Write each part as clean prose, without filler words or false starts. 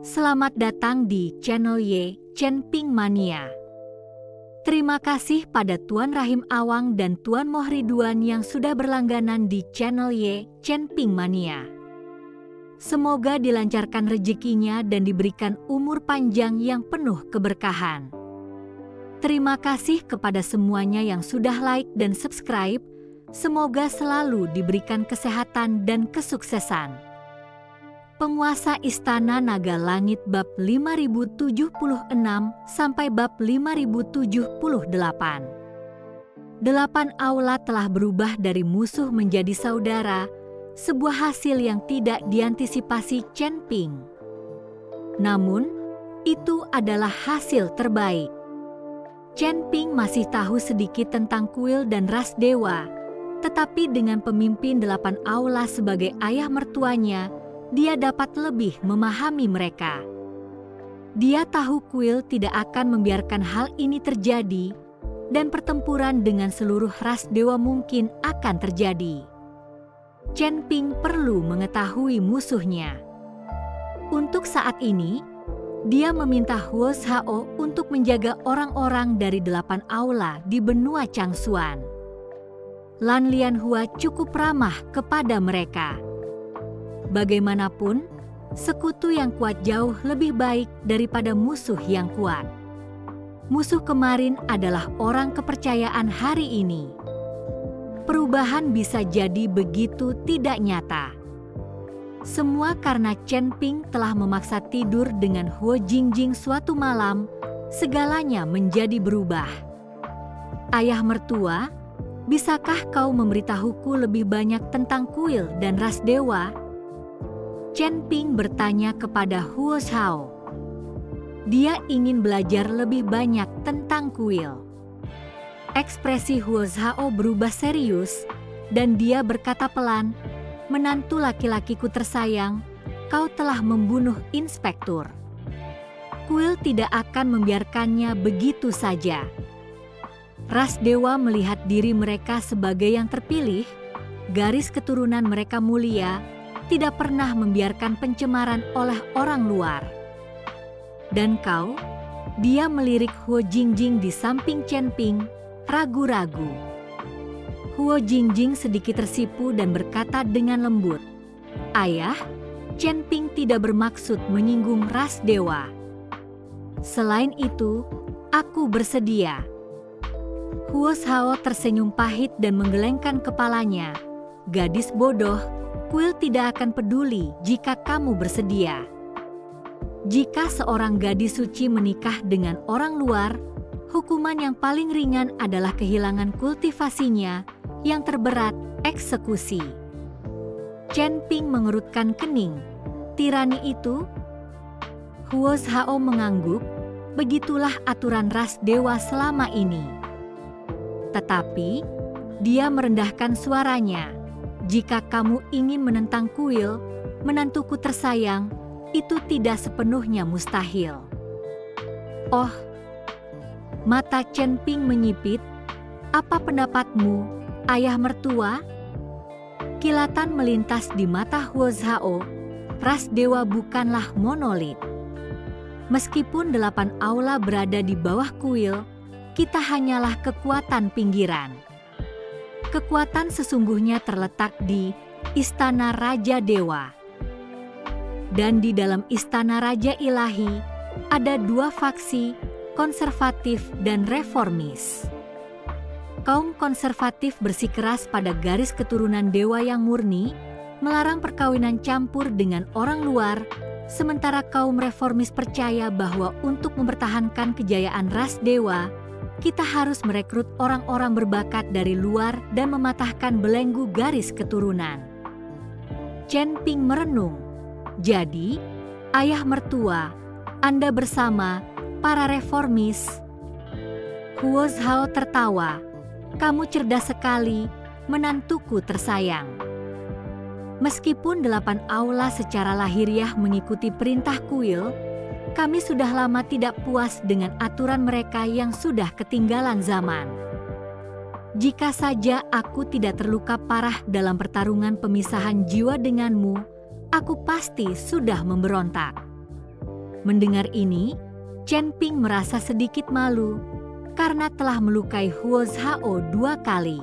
Selamat datang di channel Ye Chen Ping Mania. Terima kasih pada Tuan Rahim Awang dan Tuan Moh Ridwan yang sudah berlangganan di channel Ye Chen Ping Mania. Semoga dilancarkan rezekinya dan diberikan umur panjang yang penuh keberkahan. Terima kasih kepada semuanya yang sudah like dan subscribe. Semoga selalu diberikan kesehatan dan kesuksesan. Penguasa Istana Naga Langit bab 5076 sampai bab 5078. 8 aula telah berubah dari musuh menjadi saudara, sebuah hasil yang tidak diantisipasi Chen Ping. Namun, itu adalah hasil terbaik. Chen Ping masih tahu sedikit tentang kuil dan ras dewa, tetapi dengan pemimpin 8 aula sebagai ayah mertuanya, dia dapat lebih memahami mereka. Dia tahu kuil tidak akan membiarkan hal ini terjadi, dan pertempuran dengan seluruh ras dewa mungkin akan terjadi. Chen Ping perlu mengetahui musuhnya. Untuk saat ini, dia meminta Huo Zhao untuk menjaga orang-orang dari 8 aula di benua Changsuan. Lan Lianhua cukup ramah kepada mereka. Bagaimanapun, sekutu yang kuat jauh lebih baik daripada musuh yang kuat. Musuh kemarin adalah orang kepercayaan hari ini. Perubahan bisa jadi begitu tidak nyata. Semua karena Chen Ping telah memaksa tidur dengan Huo Jingjing suatu malam, segalanya menjadi berubah. Ayah mertua, bisakah kau memberitahuku lebih banyak tentang kuil dan ras dewa? Chen Ping bertanya kepada Huo Zhao. Dia ingin belajar lebih banyak tentang kuil. Ekspresi Huo Zhao berubah serius, dan dia berkata pelan, "Menantu laki-lakiku tersayang, kau telah membunuh inspektur. Kuil tidak akan membiarkannya begitu saja." Ras dewa melihat diri mereka sebagai yang terpilih, garis keturunan mereka mulia, tidak pernah membiarkan pencemaran oleh orang luar. Dan kau, dia melirik Huo Jingjing di samping Chen Ping, ragu-ragu. Huo Jingjing sedikit tersipu dan berkata dengan lembut, "Ayah, Chen Ping tidak bermaksud menyinggung ras dewa. Selain itu, aku bersedia." Huo Zhao tersenyum pahit dan menggelengkan kepalanya. "Gadis bodoh, kuil tidak akan peduli jika kamu bersedia. Jika seorang gadis suci menikah dengan orang luar, hukuman yang paling ringan adalah kehilangan kultivasinya, yang terberat eksekusi." Chen Ping mengerutkan kening. Tirani itu? Huo Zhao mengangguk. Begitulah aturan ras dewa selama ini. Tetapi, dia merendahkan suaranya. "Jika kamu ingin menentang kuil, menantuku tersayang, itu tidak sepenuhnya mustahil." "Oh." Mata Chen Ping menyipit. "Apa pendapatmu, ayah mertua?" Kilatan melintas di mata Huo Zhao. Ras dewa bukanlah monolit. Meskipun 8 aula berada di bawah kuil, kita hanyalah kekuatan pinggiran. Kekuatan sesungguhnya terletak di Istana Raja Dewa. Dan di dalam Istana Raja Ilahi, ada 2 faksi, konservatif dan reformis. Kaum konservatif bersikeras pada garis keturunan dewa yang murni, melarang perkawinan campur dengan orang luar, sementara kaum reformis percaya bahwa untuk mempertahankan kejayaan ras dewa, kita harus merekrut orang-orang berbakat dari luar dan mematahkan belenggu garis keturunan. Chen Ping merenung. "Jadi, ayah mertua, Anda bersama para reformis?" Huo Zhao tertawa. "Kamu cerdas sekali, menantuku tersayang." Meskipun 8 aula secara lahiriah mengikuti perintah kuil, kami sudah lama tidak puas dengan aturan mereka yang sudah ketinggalan zaman. Jika saja aku tidak terluka parah dalam pertarungan pemisahan jiwa denganmu, aku pasti sudah memberontak. Mendengar ini, Chen Ping merasa sedikit malu karena telah melukai Huo Zhao 2 kali.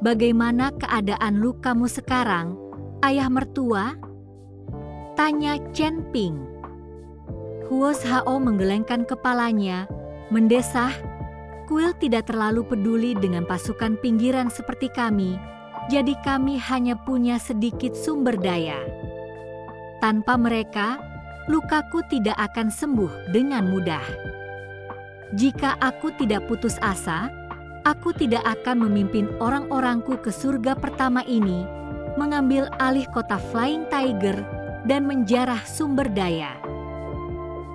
"Bagaimana keadaan lukamu sekarang, ayah mertua?" tanya Chen Ping. Huo Zhao menggelengkan kepalanya, mendesah, "Kuil tidak terlalu peduli dengan pasukan pinggiran seperti kami, jadi kami hanya punya sedikit sumber daya. Tanpa mereka, lukaku tidak akan sembuh dengan mudah. Jika aku tidak putus asa, aku tidak akan memimpin orang-orangku ke surga pertama ini, mengambil alih kota Flying Tiger, dan menjarah sumber daya."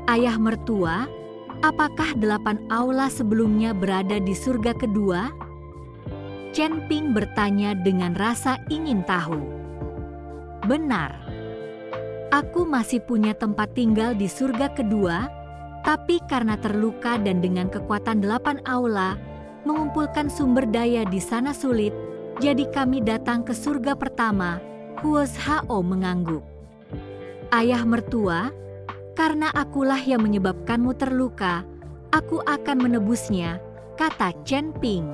"Ayah mertua, apakah 8 aula sebelumnya berada di surga kedua?" Chen Ping bertanya dengan rasa ingin tahu. "Benar. Aku masih punya tempat tinggal di surga kedua, tapi karena terluka dan dengan kekuatan 8 aula, mengumpulkan sumber daya di sana sulit, jadi kami datang ke surga pertama." Huo Zhao mengangguk. "Ayah mertua, karena akulah yang menyebabkanmu terluka, aku akan menebusnya," kata Chen Ping.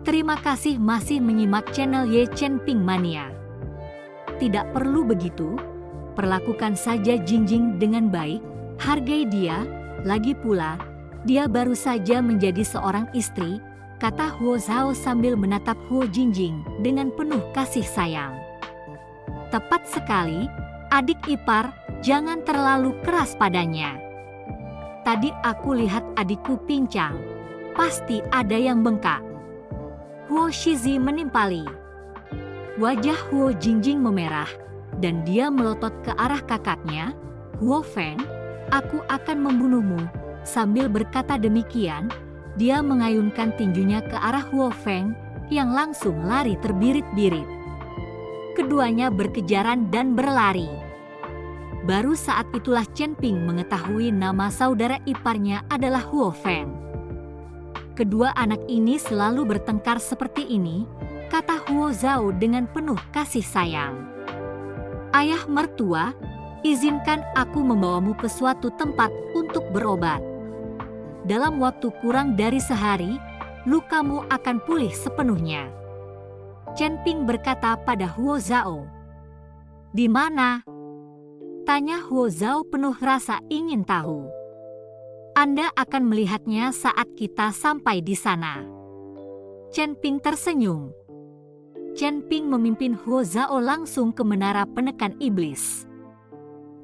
Terima kasih masih menyimak channel Ye Chen Ping Mania. Tidak perlu begitu, perlakukan saja Jingjing dengan baik, hargai dia, lagi pula, dia baru saja menjadi seorang istri, kata Huo Zhao sambil menatap Huo Jingjing dengan penuh kasih sayang. "Tepat sekali, adik ipar, jangan terlalu keras padanya. Tadi aku lihat adikku pincang, pasti ada yang bengkak." Huo Shizi menimpali. Wajah Huo Jingjing memerah, dan dia melotot ke arah kakaknya. "Huo Feng, aku akan membunuhmu." Sambil berkata demikian, dia mengayunkan tinjunya ke arah Huo Feng, yang langsung lari terbirit-birit. Keduanya berkejaran dan berlari. Baru saat itulah Chen Ping mengetahui nama saudara iparnya adalah Huo Feng. "Kedua anak ini selalu bertengkar seperti ini," kata Huo Zhao dengan penuh kasih sayang. "Ayah mertua, izinkan aku membawamu ke suatu tempat untuk berobat. Dalam waktu kurang dari sehari, lukamu akan pulih sepenuhnya." Chen Ping berkata pada Huo Zhao. "Di mana?" tanya Huo Zhao penuh rasa ingin tahu. "Anda akan melihatnya saat kita sampai di sana." Chen Ping tersenyum. Chen Ping memimpin Huo Zhao langsung ke menara penekan iblis.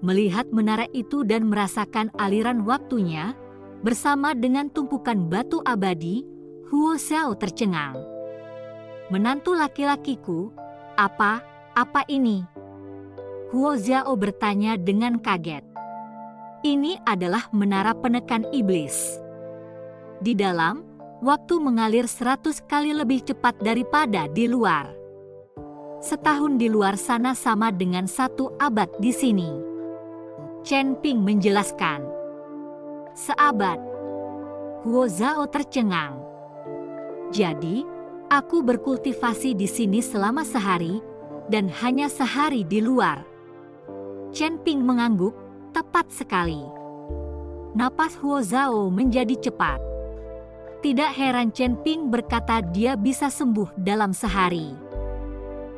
Melihat menara itu dan merasakan aliran waktunya, bersama dengan tumpukan batu abadi, Huo Zhao tercengang. "Menantu laki-lakiku, apa ini?" Huo Zhao bertanya dengan kaget. "Ini adalah menara penekan iblis. Di dalam, waktu mengalir 100 kali lebih cepat daripada di luar. Setahun di luar sana sama dengan 1 abad di sini." Chen Ping menjelaskan. "Seabad?" Huo Zhao tercengang. "Jadi, aku berkultivasi di sini selama sehari, dan hanya sehari di luar." Chen Ping mengangguk. Tepat sekali. Napas Huo Zhao menjadi cepat. Tidak heran Chen Ping berkata dia bisa sembuh dalam sehari.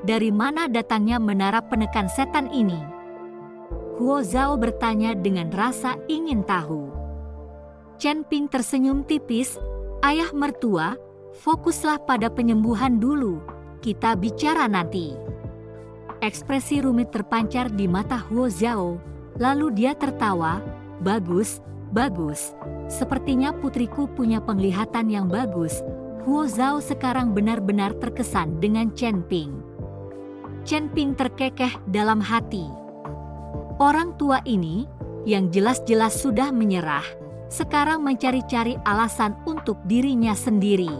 Dari mana datangnya menara penekan setan ini? Huo Zhao bertanya dengan rasa ingin tahu. Chen Ping tersenyum tipis. "Ayah mertua, fokuslah pada penyembuhan dulu, kita bicara nanti." Ekspresi rumit terpancar di mata Huo Zhao. Lalu dia tertawa. Bagus. Sepertinya putriku punya penglihatan yang bagus." Huo Zhao sekarang benar-benar terkesan dengan Chen Ping. Chen Ping terkekeh dalam hati. Orang tua ini, yang jelas-jelas sudah menyerah, sekarang mencari-cari alasan untuk dirinya sendiri.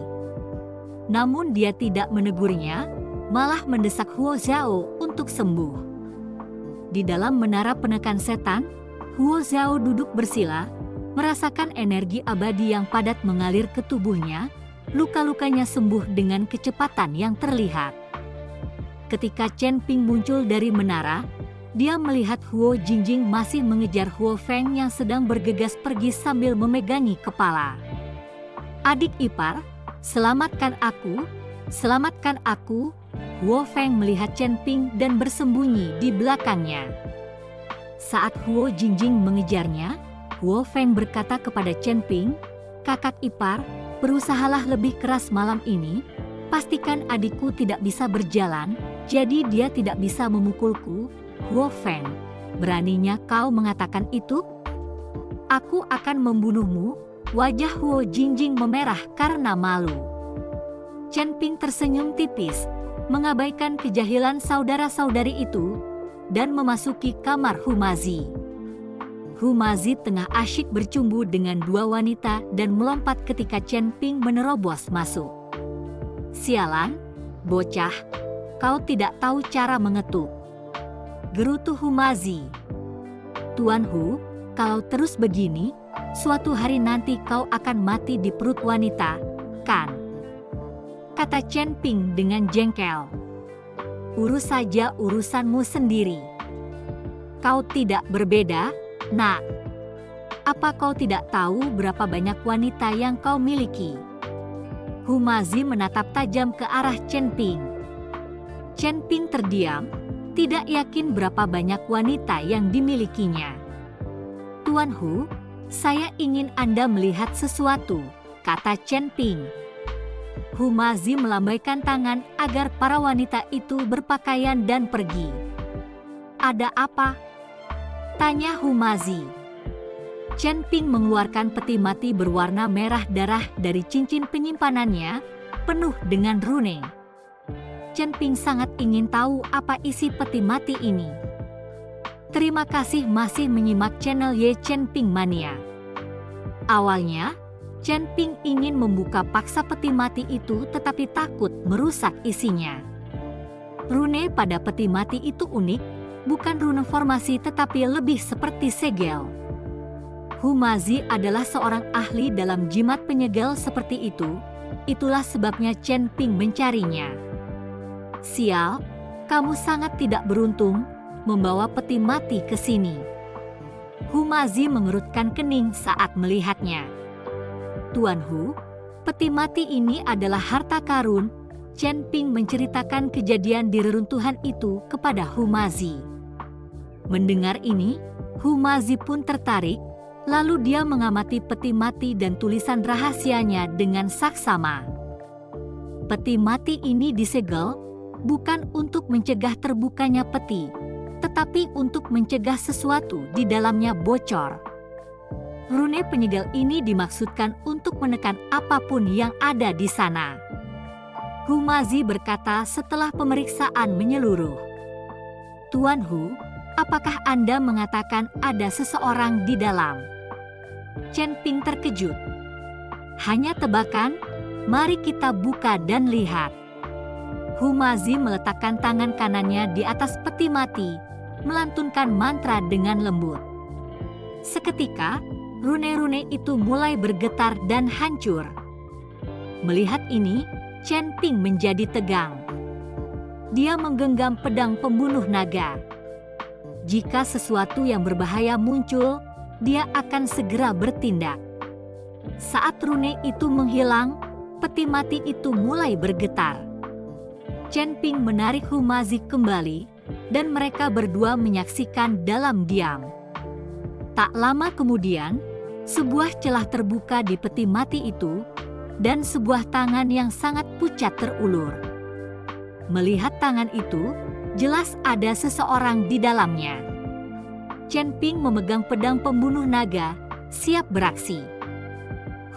Namun dia tidak menegurnya, malah mendesak Huo Zhao untuk sembuh. Di dalam menara penekan setan, Huo Zhao duduk bersila, merasakan energi abadi yang padat mengalir ke tubuhnya, luka-lukanya sembuh dengan kecepatan yang terlihat. Ketika Chen Ping muncul dari menara, dia melihat Huo Jingjing masih mengejar Huo Feng yang sedang bergegas pergi sambil memegangi kepala. "Adik ipar, selamatkan aku, selamatkan aku!" Huo Feng melihat Chen Ping dan bersembunyi di belakangnya. Saat Huo Jingjing mengejarnya, Huo Feng berkata kepada Chen Ping, "Kakak ipar, berusahalah lebih keras malam ini. Pastikan adikku tidak bisa berjalan, jadi dia tidak bisa memukulku." "Huo Feng, beraninya kau mengatakan itu? Aku akan membunuhmu." Wajah Huo Jingjing memerah karena malu. Chen Ping tersenyum tipis, mengabaikan kejahilan saudara-saudari itu, dan memasuki kamar Humazi. Humazi tengah asyik bercumbu dengan dua wanita dan melompat ketika Chen Ping menerobos masuk. "Sialan, bocah, kau tidak tahu cara mengetuk," gerutu Humazi. "Tuan Hu, kalau terus begini, suatu hari nanti kau akan mati di perut wanita, kan?" kata Chen Ping dengan jengkel. "Urus saja urusanmu sendiri. Kau tidak berbeda, nak. Apa kau tidak tahu berapa banyak wanita yang kau miliki?" Humazi menatap tajam ke arah Chen Ping. Chen Ping terdiam, tidak yakin berapa banyak wanita yang dimilikinya. "Tuan Hu, saya ingin Anda melihat sesuatu," kata Chen Ping. Humazi melambaikan tangan agar para wanita itu berpakaian dan pergi. "Ada apa?" tanya Humazi. Chen Ping mengeluarkan peti mati berwarna merah darah dari cincin penyimpanannya, penuh dengan rune. Chen Ping sangat ingin tahu apa isi peti mati ini. Terima kasih masih menyimak channel Ye Chen Ping Mania. Awalnya, Chen Ping ingin membuka paksa peti mati itu tetapi takut merusak isinya. Rune pada peti mati itu unik, bukan rune formasi tetapi lebih seperti segel. Humazi adalah seorang ahli dalam jimat penyegel seperti itu, itulah sebabnya Chen Ping mencarinya. "Sial, kamu sangat tidak beruntung, membawa peti mati ke sini." Humazi mengerutkan kening saat melihatnya. "Tuan Hu, peti mati ini adalah harta karun." Chen Ping menceritakan kejadian di reruntuhan itu kepada Humazi. Mendengar ini, Humazi pun tertarik, lalu dia mengamati peti mati dan tulisan rahasianya dengan saksama. Peti mati ini disegel, bukan untuk mencegah terbukanya peti, tetapi untuk mencegah sesuatu di dalamnya bocor. Rune penyegel ini dimaksudkan untuk menekan apapun yang ada di sana. Humazi berkata setelah pemeriksaan menyeluruh. "Tuan Hu, apakah Anda mengatakan ada seseorang di dalam?" Chen Ping terkejut. "Hanya tebakan, mari kita buka dan lihat." Humazi meletakkan tangan kanannya di atas peti mati, melantunkan mantra dengan lembut. Seketika, rune-rune itu mulai bergetar dan hancur. Melihat ini, Chen Ping menjadi tegang. Dia menggenggam pedang pembunuh naga. Jika sesuatu yang berbahaya muncul, dia akan segera bertindak. Saat rune itu menghilang, peti mati itu mulai bergetar. Chen Ping menarik Humazi kembali, dan mereka berdua menyaksikan dalam diam. Tak lama kemudian, sebuah celah terbuka di peti mati itu, dan sebuah tangan yang sangat pucat terulur. Melihat tangan itu, jelas ada seseorang di dalamnya. Chen Ping memegang pedang pembunuh naga, siap beraksi.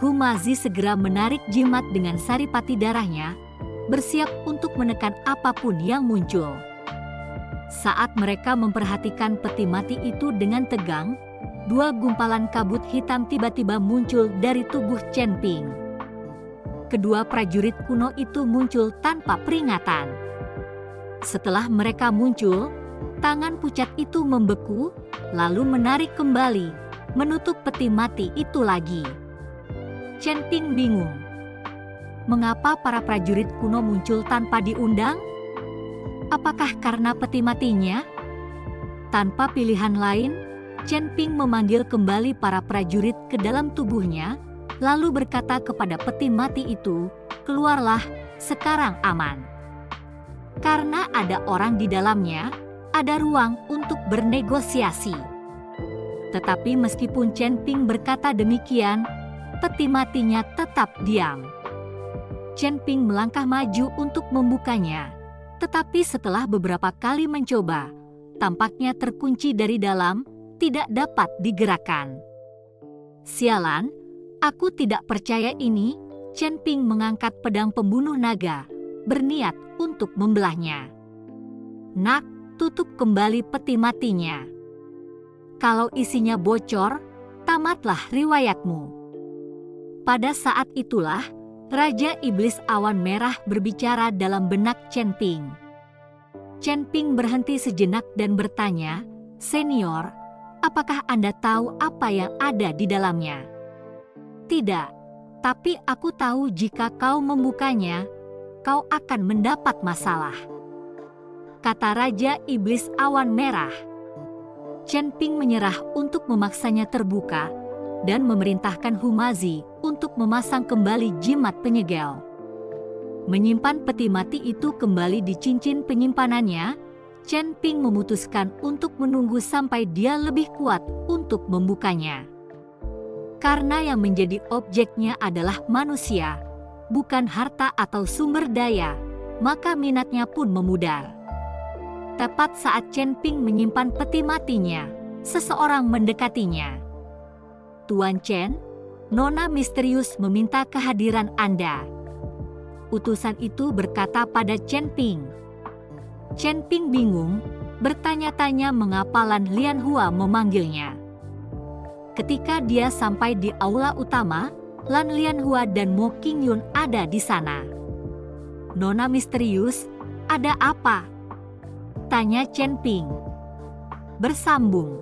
Humazi segera menarik jimat dengan saripati darahnya, bersiap untuk menekan apapun yang muncul. Saat mereka memperhatikan peti mati itu dengan tegang, dua gumpalan kabut hitam tiba-tiba muncul dari tubuh Chen Ping. Kedua prajurit kuno itu muncul tanpa peringatan. Setelah mereka muncul, tangan pucat itu membeku, lalu menarik kembali, menutup peti mati itu lagi. Chen Ping bingung. Mengapa para prajurit kuno muncul tanpa diundang? Apakah karena peti matinya? Tanpa pilihan lain, Chen Ping memanggil kembali para prajurit ke dalam tubuhnya, lalu berkata kepada peti mati itu, "Keluarlah, sekarang aman." Karena ada orang di dalamnya, ada ruang untuk bernegosiasi. Tetapi meskipun Chen Ping berkata demikian, peti matinya tetap diam. Chen Ping melangkah maju untuk membukanya, tetapi setelah beberapa kali mencoba, tampaknya terkunci dari dalam, tidak dapat digerakkan. "Sialan, aku tidak percaya ini." Chen Ping mengangkat pedang pembunuh naga, berniat untuk membelahnya. "Nak, tutup kembali peti matinya. Kalau isinya bocor, tamatlah riwayatmu." Pada saat itulah, Raja Iblis Awan Merah berbicara dalam benak Chen Ping. Chen Ping berhenti sejenak dan bertanya, "Senior, apakah Anda tahu apa yang ada di dalamnya?" "Tidak, tapi aku tahu jika kau membukanya, kau akan mendapat masalah," kata Raja Iblis Awan Merah. Chen Ping menyerah untuk memaksanya terbuka dan memerintahkan Humazi untuk memasang kembali jimat penyegel. Menyimpan peti mati itu kembali di cincin penyimpanannya, Chen Ping memutuskan untuk menunggu sampai dia lebih kuat untuk membukanya. Karena yang menjadi objeknya adalah manusia, bukan harta atau sumber daya, maka minatnya pun memudar. Tepat saat Chen Ping menyimpan peti matinya, seseorang mendekatinya. "Tuan Chen, Nona misterius meminta kehadiran Anda." Utusan itu berkata pada Chen Ping. Chen Ping bingung, bertanya-tanya mengapa Lan Lianhua memanggilnya. Ketika dia sampai di aula utama, Lan Lianhua dan Mo Qingyun ada di sana. "Nona misterius, ada apa?" tanya Chen Ping. "Bersambung,"